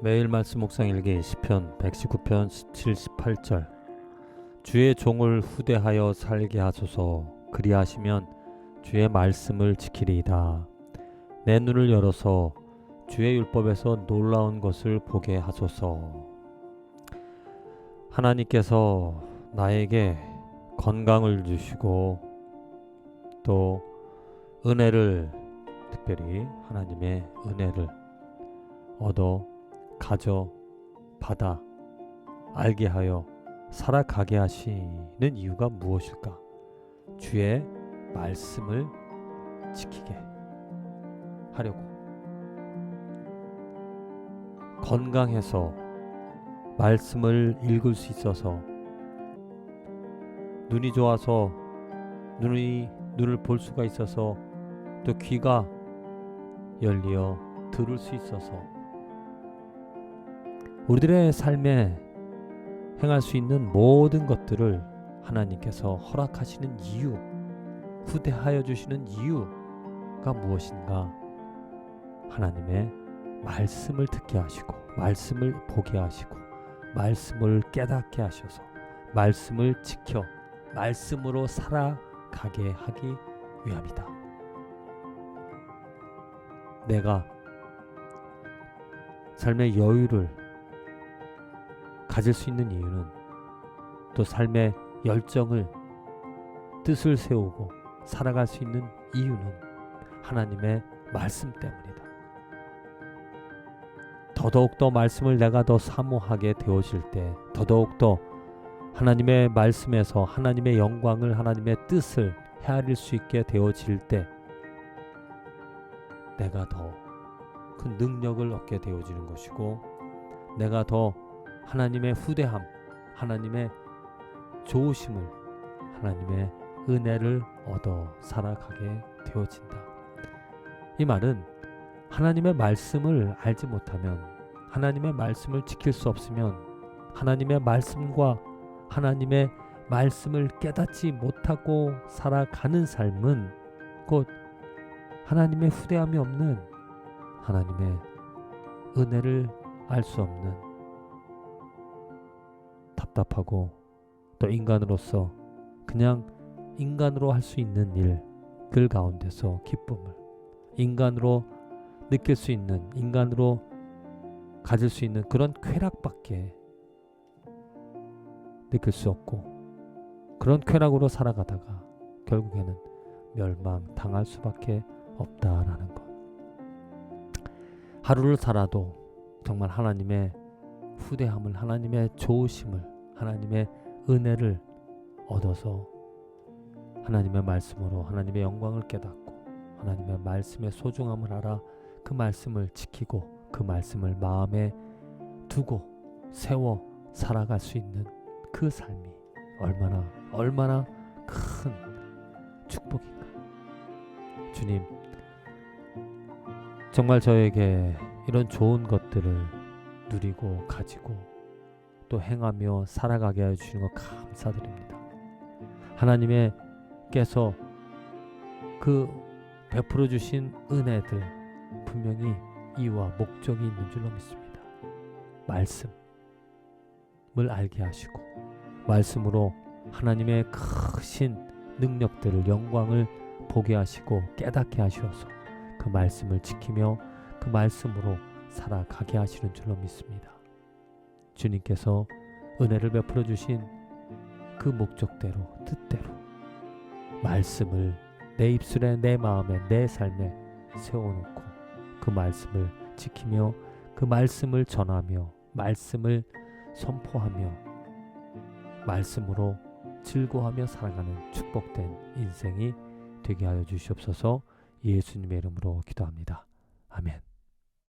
매일 말씀 묵상 일기 시편 119편 78절. 주의 종을 후대하여 살게 하소서. 그리하시면 주의 말씀을 지키리이다. 내 눈을 열어서 주의 율법에서 놀라운 것을 보게 하소서. 하나님께서 나에게 건강을 주시고 또 은혜를, 특별히 하나님의 은혜를 얻어 가져 받아 알게 하여 살아가게 하시는 이유가 무엇일까? 주의 말씀을 지키게 하려고. 건강해서 말씀을 읽을 수 있어서, 눈이 좋아서 눈을 볼 수가 있어서, 또 귀가 열리어 들을 수 있어서, 우리들의 삶에 행할 수 있는 모든 것들을 하나님께서 허락하시는 이유, 후대하여 주시는 이유가 무엇인가? 하나님의 말씀을 듣게 하시고, 말씀을 보게 하시고, 말씀을 깨닫게 하셔서 말씀을 지켜 말씀으로 살아가게 하기 위함이다. 내가 삶의 여유를 가질 수 있는 이유는, 또 삶의 열정을, 뜻을 세우고 살아갈 수 있는 이유는 하나님의 말씀 때문이다. 더더욱더 말씀을 내가 더 사모하게 되어질 때, 더더욱더 하나님의 말씀에서 하나님의 영광을, 하나님의 뜻을 헤아릴 수 있게 되어질 때, 내가 더 큰 능력을 얻게 되어지는 것이고, 내가 더 하나님의 후대함, 하나님의 좋으심을, 하나님의 은혜를 얻어 살아가게 되어진다. 이 말은 하나님의 말씀을 알지 못하면, 하나님의 말씀을 지킬 수 없으면, 하나님의 말씀과 하나님의 말씀을 깨닫지 못하고 살아가는 삶은 곧 하나님의 후대함이 없는, 하나님의 은혜를 알 수 없는, 답답하고 또 인간으로서 그냥 인간으로 할 수 있는 일, 그 가운데서 기쁨을, 인간으로 느낄 수 있는, 인간으로 가질 수 있는 그런 쾌락밖에 느낄 수 없고, 그런 쾌락으로 살아가다가 결국에는 멸망당할 수밖에 없다라는 것. 하루를 살아도 정말 하나님의 후대함을, 하나님의 좋으심을, 하나님의 은혜를 얻어서 하나님의 말씀으로 하나님의 영광을 깨닫고, 하나님의 말씀의 소중함을 알아 그 말씀을 지키고, 그 말씀을 마음에 두고 세워 살아갈 수 있는 그 삶이 얼마나 큰 축복인가. 주님, 정말 저에게 이런 좋은 것들을 누리고 가지고 또 행하며 살아가게 해주시는 것 감사드립니다. 하나님께서 그 베풀어 주신 은혜들 분명히 이유와 목적이 있는 줄로 믿습니다. 말씀을 알게 하시고, 말씀으로 하나님의 크신 능력들을, 영광을 보게 하시고 깨닫게 하셔서 그 말씀을 지키며 그 말씀으로 살아가게 하시는 줄로 믿습니다. 주님께서 은혜를 베풀어 주신 그 목적대로, 뜻대로 말씀을 내 입술에, 내 마음에, 내 삶에 세워놓고 그 말씀을 지키며 그 말씀을 전하며 말씀을 선포하며 말씀으로 즐거워하며 살아가는 축복된 인생이 되게 하여 주시옵소서. 예수님의 이름으로 기도합니다. 아멘.